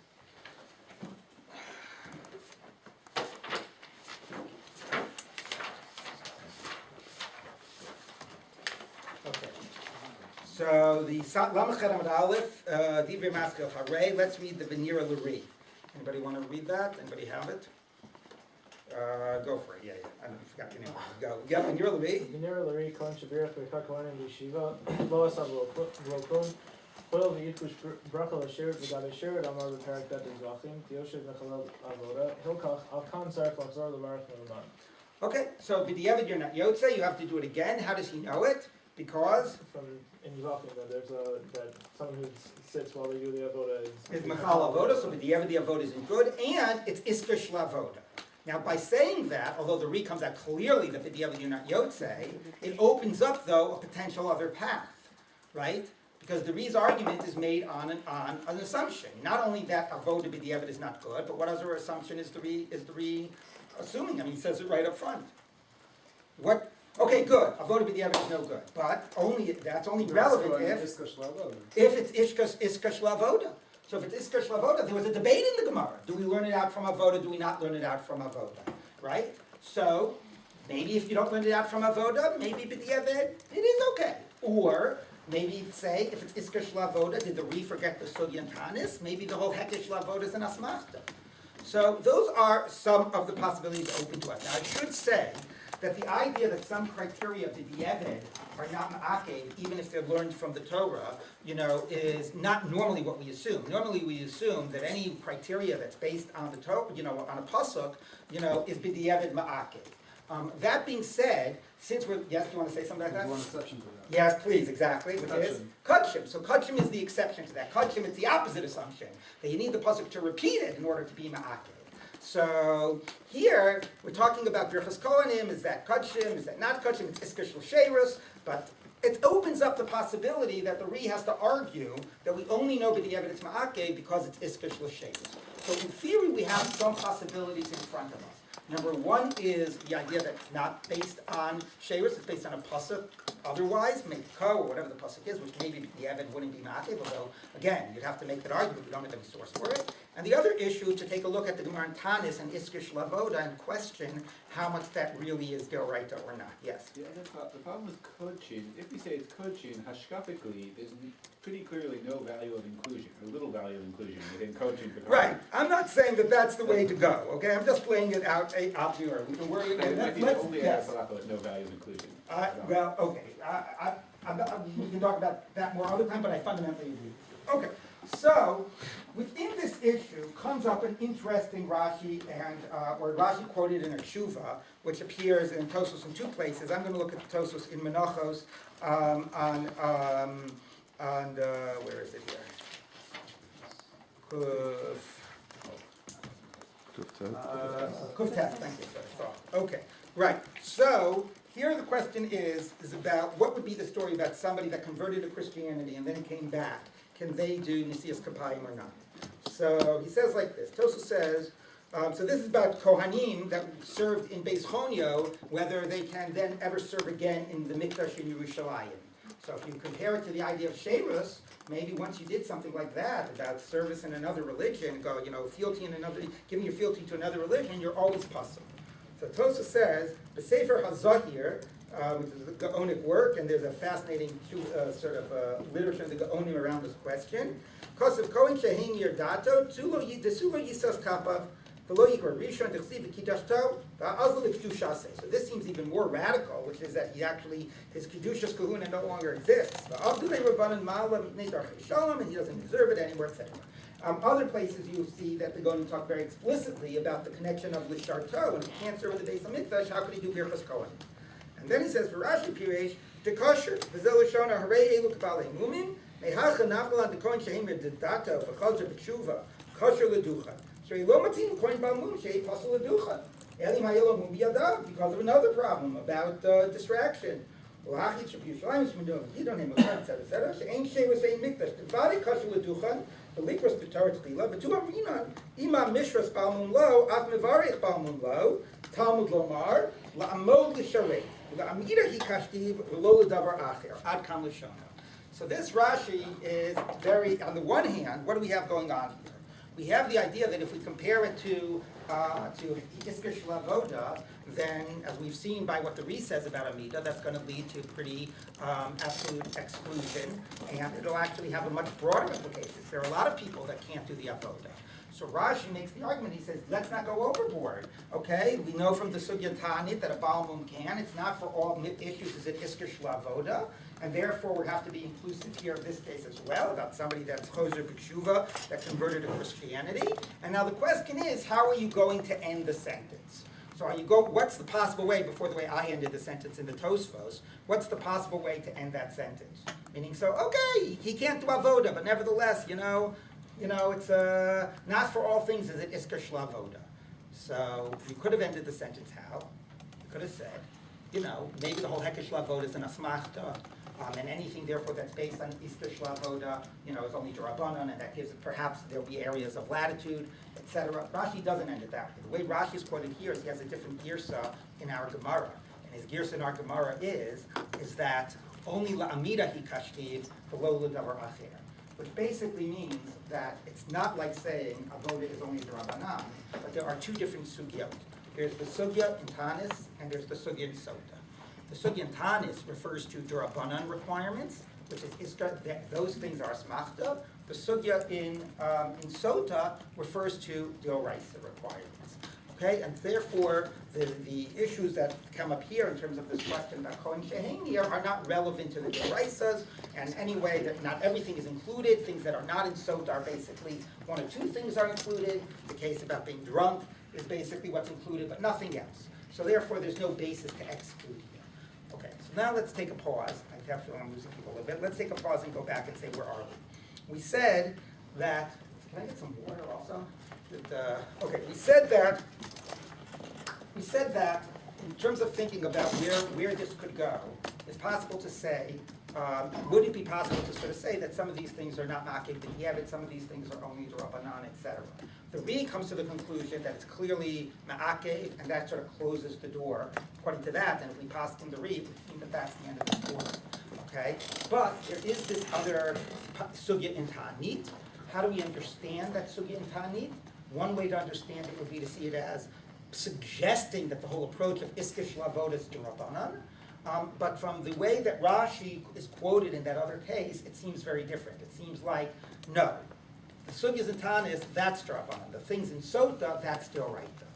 Okay. So the Lamachet Amud Aleph, Divrei Maskil Harei, let's read the Venira Luri. Anybody want to read that? Anybody have it? Go for it. Yeah. I forgot your name. Go. Yeah, Venira Luri. Venira Luri, Kohen Shabirach, Birkat Kohanim Yeshiva, Boas Avlokun, Oil V'Yitkush Brachel Ashirit V'Gad Ashirit Amar V'Perak Dat Zvachim, Yoshev Mechalel Avoda, Hilkach Alkan Sark Lachzor L'Marach Me'Uman. Okay, so B'diavad you're not Yotze, you have to do it again. How does he know it? Because In Zvachim, that someone who sits while they do the Avoda is Mechal Avoda, so B'diavad the Avoda isn't good, and it's Iskash Lavoda. Now, by saying that, although the Re comes out clearly that B'diavad you're not Yotze, it opens up, though, a potential other path, right? Because the Re's argument is made on an assumption. Not only that Avoda B'diavad is not good, but what other assumption is the Re assuming? I mean, he says it right up front. What? Okay, good. Avoda b'diavad is no good, but that's only relevant if it's iskash lavoda. So if it's iskash lavoda, there was a debate in the Gemara. Do we learn it out from avoda? Do we not learn it out from avoda? Right? So maybe if you don't learn it out from avoda, maybe b'diavad it is okay. Or maybe say if it's iskash lavoda, did the Re forget the sugya and tanis? Maybe the whole hekesh lavoda is an asmachta. So those are some of the possibilities open to us. Now I should say that the idea that some criteria of the B'diavad are not ma'akev, even if they're learned from the Torah, is not normally what we assume. Normally we assume that any criteria that's based on the Torah, on a pasuk, is B'diavad ma'akev. That being said, since we're, yes, do you want to say something like that? There's one exception to that. Yes, please, exactly, which is kudshim. So kudshim is the exception to that. Kudshim is the opposite assumption, that you need the pasuk to repeat it in order to be ma'akev. So here we're talking about Birkas Kohanim. Is that kudshim? Is that not kudshim? It's iskash l'sheirus, but it opens up the possibility that the Re has to argue that we only know b'diavad it's ma'akev because it's iskash l'sheirus. So in theory we have some possibilities in front of us. Number one is the idea that it's not based on Sheirus, it's based on a pasuk. Otherwise, Meiko, or whatever the pasuk is, which maybe the Evan wouldn't be Makiv, although, again, you'd have to make that argument, we don't have any source for it. And the other issue is to take a look at the Gemara in Tanis and Iskish Lavoda and question how much that really is Deoraita or not. Yes? Yeah, the problem with Kodchin, if we say it's Kodchin, hashkafically, there's pretty clearly no value of inclusion, or little value of inclusion within Kodchin. Right. I'm not saying that that's the way to go, okay? I'm just laying it out a priori. We can worry It might be the only yes. Arafalaka with no value of inclusion. Well, okay, we can talk about that more other time, but I fundamentally agree. Okay, so within this issue comes up an interesting Rashi, and or Rashi quoted in a tshuva, which appears in Tosos in two places. I'm going to look at the Tosos in Menachos on where is it here? Kuftet, thank you, sir. Okay, right. So here the question is about what would be the story about somebody that converted to Christianity and then came back. Can they do Nisias Kapayim or not? So he says like this. Tosa says, so this is about Kohanim that served in Beis Chonio, whether they can then ever serve again in the Mikdash in Yerushalayim. So if you compare it to the idea of Sheirus, maybe once you did something like that, about service in another religion, fealty in another, giving your fealty to another religion, you're always possible. So Tosa says, the Sefer HaZahir, which is a Gaonic work, and there's a fascinating literature in the Gaonim around this question. Because of Kohen Shehin Yerdato, Desulo Yisas Kapav, so this seems even more radical, which is that his Kedushas Kahuna no longer exists. And he doesn't deserve it anymore, etc. Other places you see that they're going to talk very explicitly about the connection of Lisharto, and if he can't serve in the Beis HaMikdash, how could he do Birkas Kohanim? And then he says, for Rashi Piresh, Dekosher, Vizel Shona, Hare Elu Kapalei Mumin, Mehacha Nafal and Dekoin Shehim Yerdato, V'chazer B'tshuva, Kosher Leducha. Because of another problem about distraction. So this Rashi is very, on the one hand, what do we have going on here? We have the idea that if we compare it to Iskish Lavoda, then, as we've seen by what the Re says about Amida, that's going to lead to pretty absolute exclusion, and it'll actually have a much broader implication. There are a lot of people that can't do the Avoda. So Rashi makes the argument, he says, let's not go overboard, okay? We know from the Sugya Tanit that a Baal Mum can. It's not for all issues, is it Iskish Lavoda? And therefore we have to be inclusive here in this case as well, about somebody that's Choser B'tshuva, that converted to Christianity. And now the question is, how are you going to end the sentence? So what's the possible way, before the way I ended the sentence in the Tosfos, what's the possible way to end that sentence? Meaning, so, okay, he can't do Avoda, but nevertheless, it's not for all things is it Isker Shlavoda. So you could have ended the sentence how? You could have said, maybe the whole Hekesh Lavoda is an Asmachta, and anything therefore that's based on Isker Shlavoda, is only Durabanan, and that gives it, perhaps there'll be areas of latitude, etc. Rashi doesn't end it that way. The way Rashi is quoted here is he has a different girsa in our Gemara. And his girsa in our Gemara is that only la'amida hi kashtiv below l'davar acher. Which basically means that it's not like saying avoda is only Durabanan, but there are two different sugyot. There's the sugya in Tanis, and there's the sugya in Sota. The sugya in Tanis refers to Durabanan requirements, which is that those things are smachta. The sugya in Sota refers to Deoraisa requirements. Okay, and therefore the issues that come up here in terms of this question about Kohen Shehin here are not relevant to the Deoraisas, and anyway, that not everything is included. Things that are not in Sota are basically one or two things are included. The case about being drunk is basically what's included, but nothing else. So therefore, there's no basis to exclude here. Okay, so now let's take a pause. I have to feel I'm losing people a little bit. Let's take a pause and go back and say, where are we? We said that, can I get some water also? Okay, we said that in terms of thinking about where this could go, it's possible to say would it be possible to sort of say that some of these things are not ma'akev b'diavad, some of these things are only d'Rabbanan, etc. The Ri comes to the conclusion that it's clearly ma'akev, and that sort of closes the door. According to that, and if we pass in the Ri, we think that that's the end of the story. Okay? But there is this other sugya in Ta'anit. How do we understand that sugya in Ta'anit? One way to understand it would be to see it as suggesting that the whole approach of iskish lavoda is d'Rabbanan. But from the way that Rashi is quoted in that other case, it seems very different. It seems like, no, the sugyas in Tanis, that's d'Rabbanan. The things in Sota, that's d'Oraita.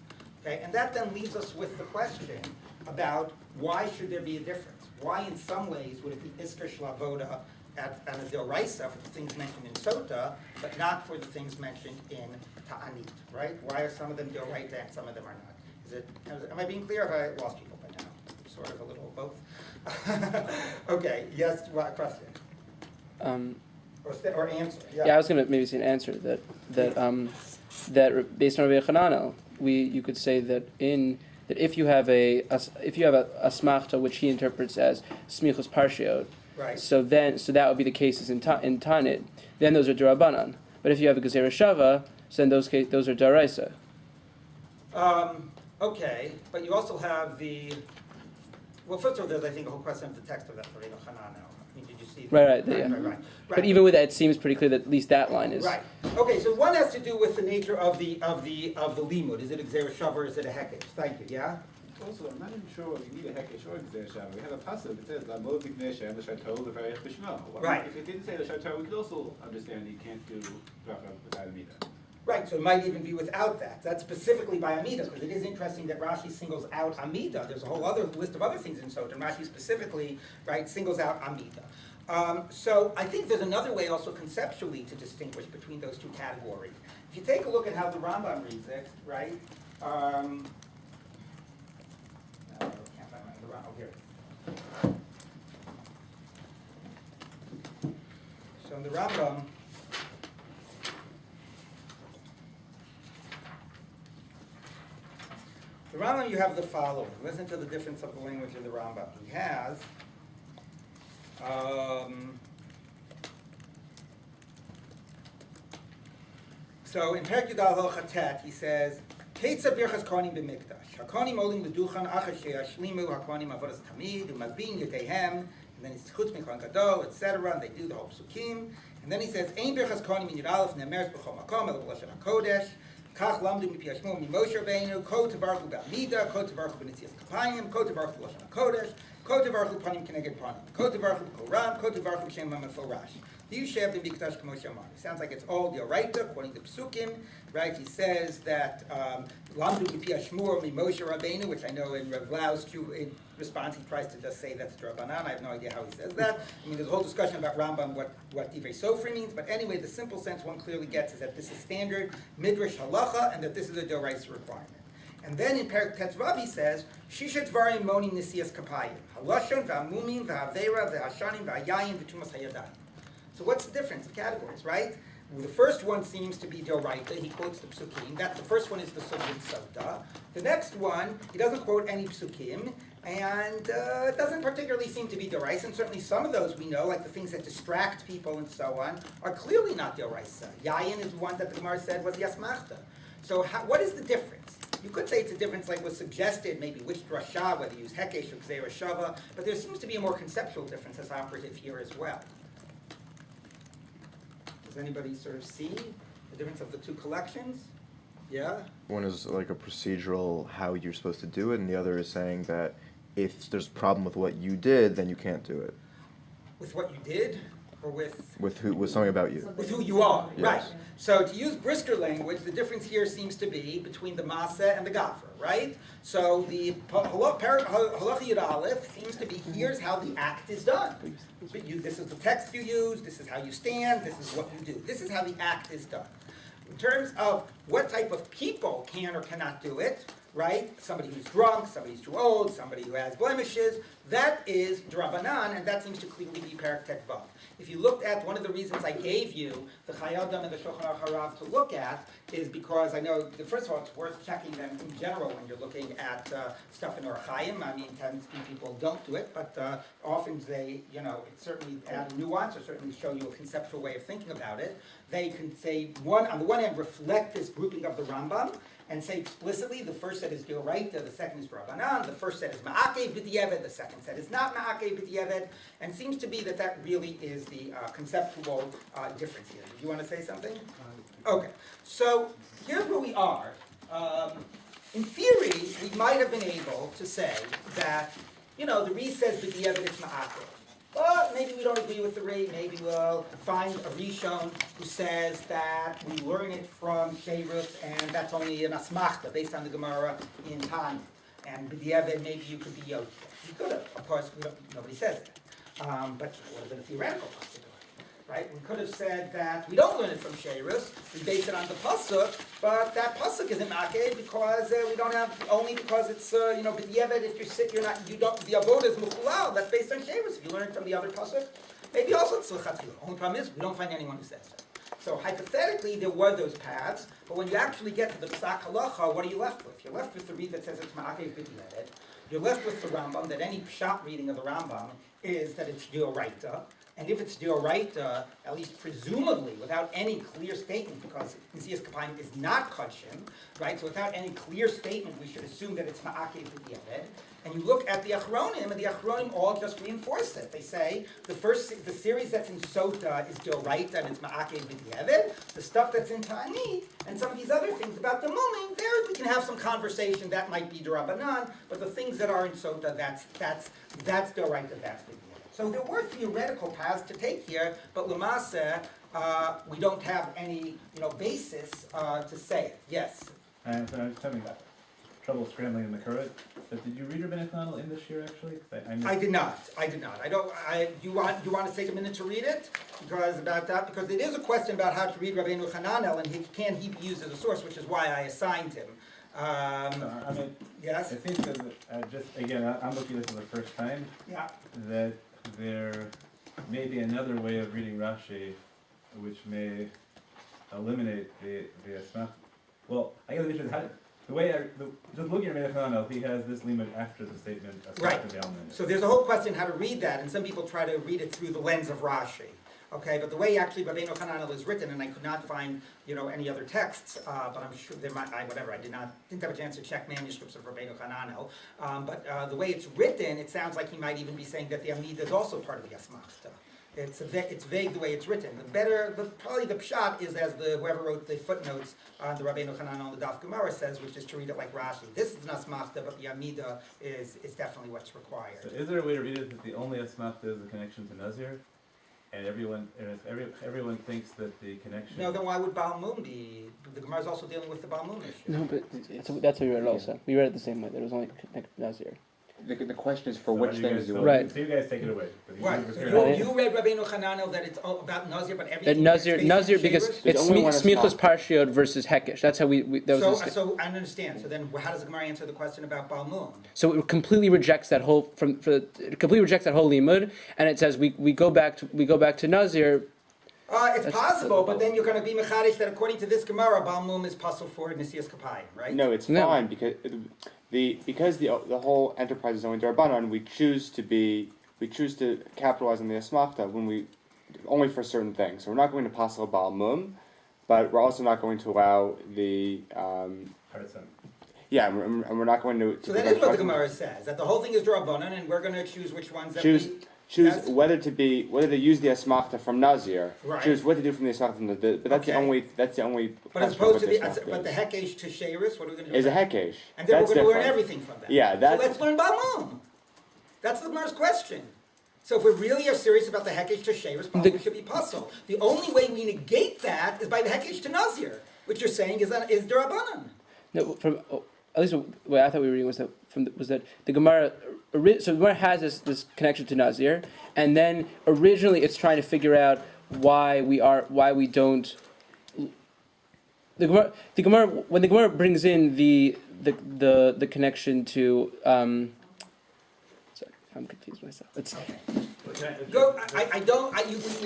Okay, and that then leaves us with the question about why should there be a difference? Why in some ways would it be iskish lavoda at a d'Oraisa for the things mentioned in Sota, but not for the things mentioned in Ta'anit, right? Why are some of them d'Oraita and some of them are not? Am I being clear? Have I lost people by now? Sort of a little of both. Okay, yes, what question? Or answer, yeah. Yeah, I was going to maybe say an answer that based on Rabbi Chananel, you could say that if you have a smachta which he interprets as smichus parshiot, Right. so that would be the cases in Tanit. Then those are d'Rabbanan. But if you have a gezerah shava, so then those are d'Oraisa. Okay, but you also have well, first of all, there's, I think, a whole question of the text of that for Rabbi Chananel. I mean, did you see that? Right. Right. But even with that, it seems pretty clear that at least that line is Right. Okay, so one has to do with the nature of the limud. Is it a gezerah shava or is it a hekesh? Thank you, yeah? Also, I'm not even sure whether you need a hekesh or a gezerah shava. We have a pasuk that says, "Lamod b'gnei Hashem l'sharto l'varech b'shmo." Right. If it didn't say l'sharto, we could also understand you can't do bracha without a midah. Right, so it might even be without that. That's specifically by Amida, because it is interesting that Rashi singles out Amida. There's a whole other list of other things in Sota, and Rashi specifically, right, singles out Amida. So I think there's another way also conceptually to distinguish between those two categories. If you take a look at how the Rambam reads it, right, I can't find the Rambam, here. So in the Rambam, you have the following. Listen to the difference of the language in the Rambam. He has so in Perek Yudal Halacha Tet, he says, Keitza Birkat Kohanim b'Mikdash. HaKohanim olim l'duchan achar sheyashlimu HaKohanim avodas tamid u'mazbin yodeihem, and then it's chutz mikon gadol, etc. And they do the whole psukim. And then he says, Ein Birkat Kohanim in Yud Aleph ne'emeres b'chol makom el b'lashon HaKodesh. Kach lamdu mipi Hashmo Moshe Rabbeinu, ko tevarchu b'amida, ko tevarchu b'nitzias kapayim, ko tevarchu b'lashon HaKodesh, ko tevarchu panim keneged panim, ko tevarchu b'koram, ko tevarchu b'shem ha'meforash. Sounds like it's all the Oraita, according to Psukim, right? He says that Lamdu Mipi Hashmur Mi Moshe Rabbeinu, which I know in Rav Lau's in response he tries to just say that's Rabbanan. I have no idea how he says that. I mean, there's a whole discussion about Rambam what Divrei Sofri means, but anyway, the simple sense one clearly gets is that this is standard Midrash Halacha and that this is a Doraisa requirement. And then in Perek Tetzvav he says, Shishat Dvarim Monim Nisias Kapayim, Halashon V'Amumim V'Avera V'Hashanim V'Ayayin V'Tumas Hayadayim. So what's the difference of categories, right? Well, the first one seems to be Doraita. He quotes the Psukim. The first one is the Sugya Sota. The next one, he doesn't quote any Psukim, and it doesn't particularly seem to be Doraisa. And certainly some of those we know, like the things that distract people and so on, are clearly not Doraisa. Yayin is one that the Gemara said was Yasmachta. So what is the difference? You could say it's a difference like was suggested, maybe which drasha, whether you use Hekesh or Gezerah Shava, but there seems to be a more conceptual difference that's operative here as well. Does anybody sort of see the difference of the two collections? Yeah? One is like a procedural how you're supposed to do it, and the other is saying that if there's a problem with what you did, then you can't do it. With what you did, or with something about you. with who you are, Yes. right? So to use brisker language, the difference here seems to be between the Maaseh and the Gaffer, right? So the Halacha Yud Aleph seems to be here's how the act is done. This is the text you use. This is how you stand. This is what you do. This is how the act is done. In terms of what type of people can or cannot do it, right? Somebody who's drunk, somebody who's too old, somebody who has blemishes, that is Drabanan, and that seems to clearly be Perek Tet Vav. If you looked at one of the reasons I gave you the Chayadam and the Shulchan Aruch Harav to look at is because I know, first of all, it's worth checking them in general when you're looking at stuff in Orach Chaim. I mean, tends to be people don't do it, but often they, it certainly add a nuance or certainly show you a conceptual way of thinking about it. They can say, on the one hand, reflect this grouping of the Rambam, and say explicitly the first set is D'oraita, the second is Rabbanan, the first set is Ma'akev B'di'eved, the second set is not Ma'akev B'di'eved, and seems to be that really is the conceptual difference here. Do you want to say something? Okay, so here's where we are. In theory, we might have been able to say that, the Re says B'di'eved, it's Ma'akev. But maybe we don't agree with the Re. Maybe we'll find a Rishon who says that we learn it from Sheirus, and that's only an asmachta based on the Gemara in Tanya. And b'diavad, maybe you could be Yotze. You could have. Of course, nobody says that. But it would have been a theoretical possibility. Right? We could have said that we don't learn it from Sheirus, we base it on the pasuk, but that pasuk isn't makeh because we don't have, only because it's b'diavad, if the avodah is muchulal, that's based on Sheirus. If you learn it from the other pasuk, maybe also it's l'chatchila. Only problem is we don't find anyone who says that. So hypothetically, there were those paths, but when you actually get to the Psak Halacha, what are you left with? You're left with the read that says it's ma'akev b'diavad. You're left with the Rambam, that any pshat reading of the Rambam is that it's D'oraita. And if it's D'oraita, at least presumably, without any clear statement, because Nesias Kapayim is not Kachim, right? So without any clear statement, we should assume that it's Ma'akev B'diavad. And you look at the Achronim, and the Achronim all just reinforce it. They say the series that's in Sota is D'oraita and it's Ma'akev B'diavad. The stuff that's in Ta'anit and some of these other things about the Muming, there we can have some conversation that might be D'Rabbanan, but the things that are in Sota, that's D'oraita, that's B'diavad. So there were theoretical paths to take here, but Lamasa, we don't have any, basis to say it. Yes. And so I'm just having trouble scrambling in the Torah. But did you read Rabbeinu Hananel in this year actually? I did not. You want to take a minute to read it because it is a question about how to read Rabbeinu Hananel, and can he be used as a source, which is why I assigned him. Yes. It seems that I'm looking at this for the first time. Yeah. That there may be another way of reading Rashi, which may eliminate the asmach. Well, I guess just looking at Rabbeinu Hananel, he has this limit after the statement of right. Yalman. So there's a whole question how to read that, and some people try to read it through the lens of Rashi. Okay, but the way actually Rabbeinu Hananel is written, and I could not find any other texts, but I'm sure there might. I didn't have a chance to check manuscripts of Rabbeinu Hananel. But the way it's written, it sounds like he might even be saying that the Amida is also part of the Asmachta. It's vague the way it's written. Probably the pshat is as whoever wrote the footnotes on the Rabbeinu Hananel on the Daf Gemara says, which is to read it like Rashi. This is an asmachta, but the Amida is definitely what's required. So is there a way to read it that the only asmachta is the connection to Nazir? And everyone thinks that the connection... No, then why would Baal Mum be... The Gemara is also dealing with the Baal Mum issue. No, but that's how we read it also. We read it the same way. There was only connected to Nazir. The question is for which things you right. So you guys take it away. Right. So you read Rabbeinu Hananel that it's all about Nazir, but everything... Nazir because it's Smichos Parshiot versus Hekesh. That's how So I understand. So then how does the Gemara answer the question about Baal Mum? So it completely rejects that whole limud, and it says we go back to Nazir. It's possible, but then you're going to be mechadish that according to this Gemara, Baal Mum is puzzle for Nesias Kapayim, right? No, it's fine because the whole enterprise is only Darbanan. We choose to capitalize on the asmachta when we only for certain things. So we're not going to passel Baal Mum, but we're also not going to allow the and we're not going to. So that is what the Gemara says, that the whole thing is Darbanan, and we're going to choose which ones that choose whether to use the asmachta from Nazir. Right. Choose what to do from the asmachta from the. But that's the only. But as opposed to but the hekesh to Sheirus, what are we going to do? Is a hekesh. And then we're going to learn everything from that. Yeah, that's. So let's learn Baal Mum. That's the Gemara's question. So if we really are serious about the hekesh to Sheirus, Baal Mum should be puzzle. The only way we negate that is by the hekesh to Nazir, which you're saying is D'Rabbanan. No, at least the way I thought we were reading was that the Gemara. So the Gemara has this connection to Nazir, and then originally it's trying to figure out why we don't the Gemara when the Gemara brings in the connection to sorry, I'm confused myself. It's When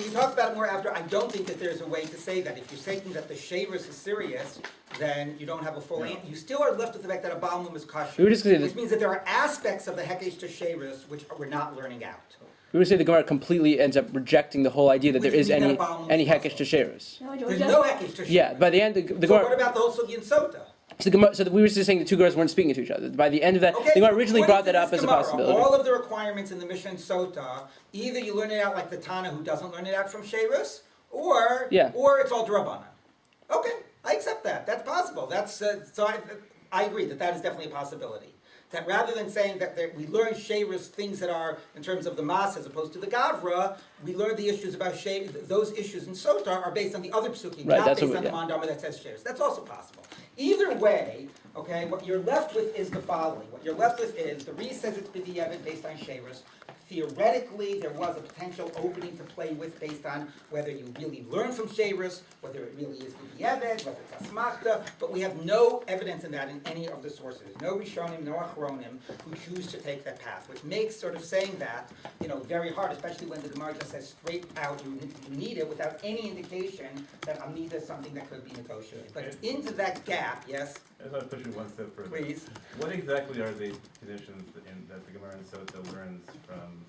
you talk about it more after, I don't think that there's a way to say that. If you're saying that the shavrus is serious, then you don't have a full answer. You still are left with the fact that a balmum is kosher, which means that there are aspects of the hekesh to shavrus which we're not learning out. we would say the Gemara completely ends up rejecting the whole idea that there is any hekesh to sheirus. There's no hekesh to shavrus. Yeah, by the end, the So Gemara. what about the whole sugi and sota? So we were just saying the two Gemaras weren't speaking to each other. By the end of that, Okay, the Gemara originally according brought that to up this as a Gemara, possibility. All of the requirements in the Mishnah and Sota, either you learn it out like the Tana who doesn't learn it out from Sherus, or it's all Drabanan. Okay, I accept that. That's possible. That's so I agree that is definitely a possibility. That rather than saying that we learn Sherus things that are in terms of the Mas as opposed to the Gavra, we learn the issues about Sherus. Those issues in Sota are based on the other psukim, not based on the Mandama that says Sherus. That's also possible. Either way, okay, what you're left with is the following. What you're left with is, the Re says it's B'di'evet based on Sherus. Theoretically, there was a potential opening to play with based on whether you really learn from Sherus, whether it really is B'di'evet, whether it's Asmachta, but we have no evidence in that in any of the sources. No Rishonim, no Achronim who choose to take that path, which makes sort of saying that, very hard, especially when the Gemara just says straight out you need it without any indication that Amida is something that could be negotiated. But into that gap, yes? I just want to push it one step further. Please. What exactly are the conditions that the Gemara in Sota learns from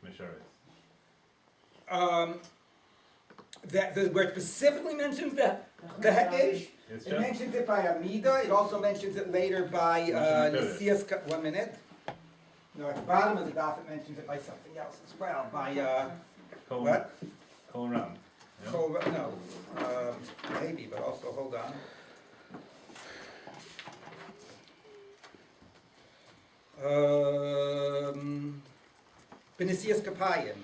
Misharis? Where it specifically mentions the Hekesh, it mentions it by Amida, it also mentions it later by Nisias, 1 minute. No, at the bottom of the daf it mentions it by something else as well, by, what? Kol Ram. Maybe, but also, hold on. Benisias Kapayim.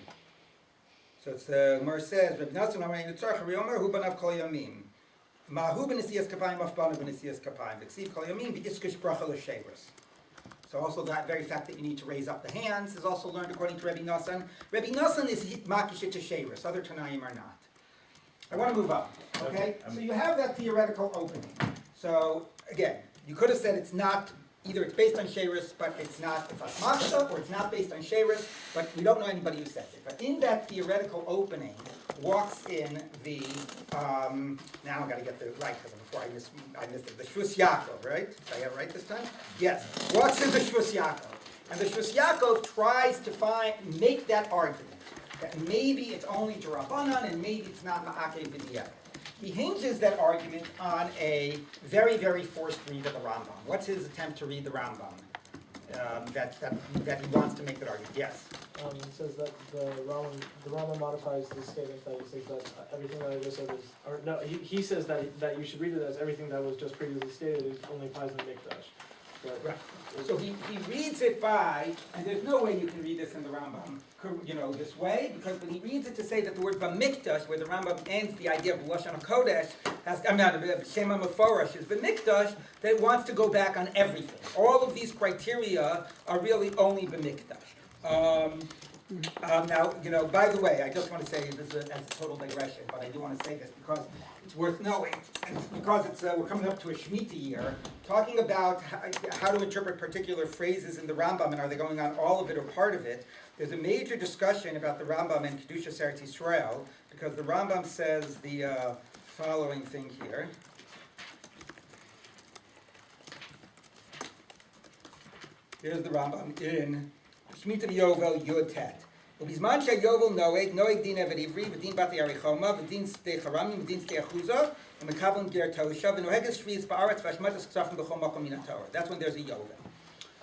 So it's the Gemara says, Reb Nassim Amar Yitzchak Riomer Hu Banav Kol Yamim. Mahu Benisias Kapayim Afbanu Benisias Kapayim. V'ksiv Kol Yamim V'Iskish Bracha L'Shavros. So also that very fact that you need to raise up the hands is also learned according to Rebbe Nassan. Rebbe Nassan is Makishit to Shavros. Other Tanaim are not. I want to move on. Okay? So you have that theoretical opening. So again, you could have said it's not. Either it's based on Sherus, but it's not, it's Asmachta, or it's not based on Sherus, but we don't know anybody who says it. But in that theoretical opening walks in the, now I've got to get the right, because before I missed it, the Shvus Yaakov, right? Did I have it right this time? Yes. Walks in the Shvus Yaakov. And the Shvus Yaakov tries to make that argument, that maybe it's only Derabanan, and maybe it's not Ma'akeh B'di'evet. He hinges that argument on a very, very forced read of the Rambam. What's his attempt to read the Rambam? That he wants to make that argument. Yes? He says that the Rambam modifies the statement that he says that everything that I just said is, or no, he says that you should read it as everything that was just previously stated is only applies in the Mikdash. Right. So he reads it by, and there's no way you can read this in the Rambam, this way, because when he reads it to say that the word B'mikdash, where the Rambam ends the idea of Lashon HaKodesh, Shema Meforash is B'mikdash, that it wants to go back on everything. All of these criteria are really only B'mikdash. Now, by the way, I just want to say this as a total digression, but I do want to say this because it's worth knowing, and because we're coming up to a Shemitah year, talking about how to interpret particular phrases in the Rambam, and are they going on all of it or part of it. There's a major discussion about the Rambam and Kedushas Eretz Yisrael, because the Rambam says the following thing here. Here's the Rambam in Shemitah Yovel Yud Tet. ובזמן שהיובל נוהג דין עבד עברי ודין בת יריחומה ודין שדה חרמים ודין שדה אחוזה ומקבלים גר תושה ונוהג שביעיס בארץ והשמטת כספים בכל מקום מן התורה. That's when there's a yovel.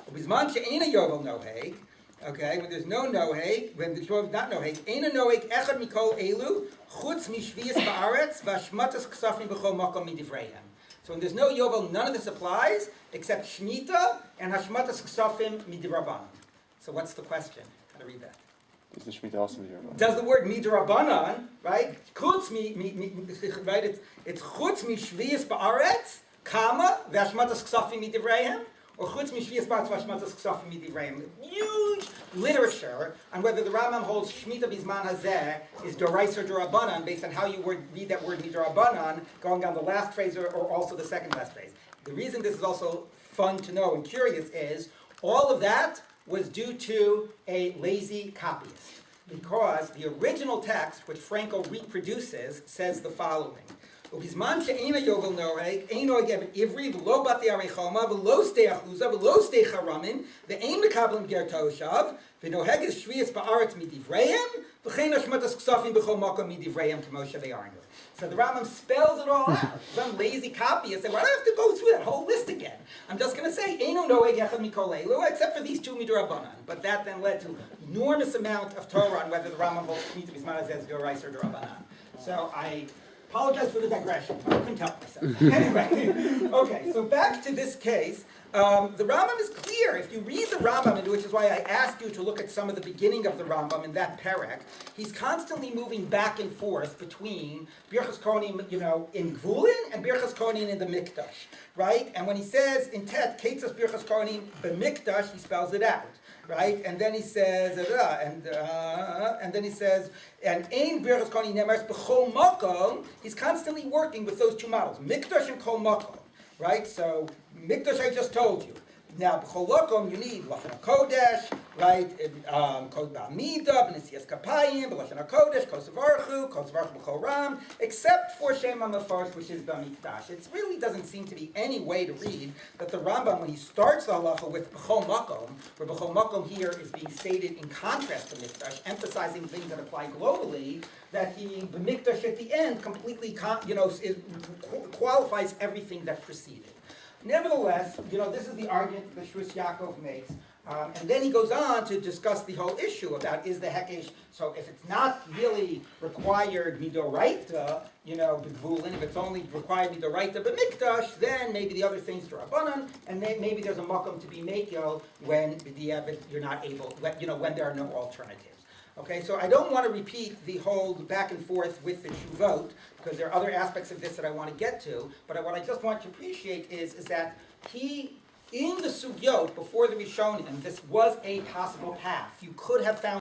ובזמן שאין היובל נוהג, okay, when there's no noheg, when the Torah is not noheg, אין הנוהג אחד מכל אלו חוץ משביעיס בארץ והשמטת כספים בכל מקום מדבריהם. So when there's no yovel, none of this applies except shmita and hashmatas ksafim midrabanan. So what's the question? How to read that? Is the Shemitah also midrabanan? Does the word midrabanan, right? Chutz right? It's chutz mi shvius ba'aretz, kama v'ashmatas ksafim midivreihem, or chutz mishvias b'atz v'ashmatas ksafim midivreim. Huge literature on whether the Rambam holds Shemitah Bizman Hazeh is Dorais or Dorabanan based on how you read that word Midorabanan, going down the last phrase or also the second last phrase. The reason this is also fun to know and curious is all of that was due to a lazy copyist. Because the original text, which Franco reproduces, says the following. ובזמן שאין היובל נוהג, אין נוהג אבן עברי ולא בתי ערי חומה ולא שתי אחוזה ולא שתי חרמים ואין מקבלים גר תושב ונוהג את שביעס בארץ מדבריהם וכן השמטת כספים בכל מקום מדבריהם כמו שבארנו. So the Rambam spells it all out. Some lazy copyist said, well, I don't have to go through that whole list again. I'm just going to say, Eino noeg echad mikol elu, except for these two midrabanan. But that then led to enormous amount of Torah on whether the Rambam holds Shemitah Bizman Hazeh as Dorais or Dorabanan. So I apologize for the digression. I couldn't help myself. Anyway, okay, so back to this case. The Rambam is clear. If you read the Rambam, which is why I asked you to look at some of the beginning of the Rambam in that perek, he's constantly moving back and forth between Birkat Kohanim, in Gvulin and Birkat Kohanim in the Mikdash, right? And when he says in Tet, Ketzas Birkat Kohanim b'Mikdash, he spells it out. Right, and then he says, and then he says, and Ein Birkas Kohanim Nemars b'Chol Makom. He's constantly working with those two models, Mikdash and Kol Makom. Right, so Mikdash I just told you. Now b'Chol Makom you need Lashon HaKodesh, right? Kol Ba'amida, B'Nesias Kapayim, B'Lashon HaKodesh, Kol Savarchu B'Chol Ram, except for Shem HaMefarsh, which is B'Mikdash. It really doesn't seem to be any way to read that the Rambam, when he starts the halacha with B'Chol Makom, where B'Chol Makom here is being stated in contrast to Mikdash, emphasizing things that apply globally, that he B'Mikdash at the end completely qualifies everything that preceded. Nevertheless, this is the argument that Shus Yaakov makes. And then he goes on to discuss the whole issue about is the hekesh, so if it's not really required midoraita, b'gvulin, if it's only required midoraita b'mikdash, then maybe the other things are rabbanan, and then maybe there's a makom to be mekil when you're not able, when there are no alternatives. Okay, so I don't want to repeat the whole back and forth with the shuvot, because there are other aspects of this that I want to get to, but what I just want to appreciate is that he, in the sugyot before the Rishonim, this was a possible path. You could have found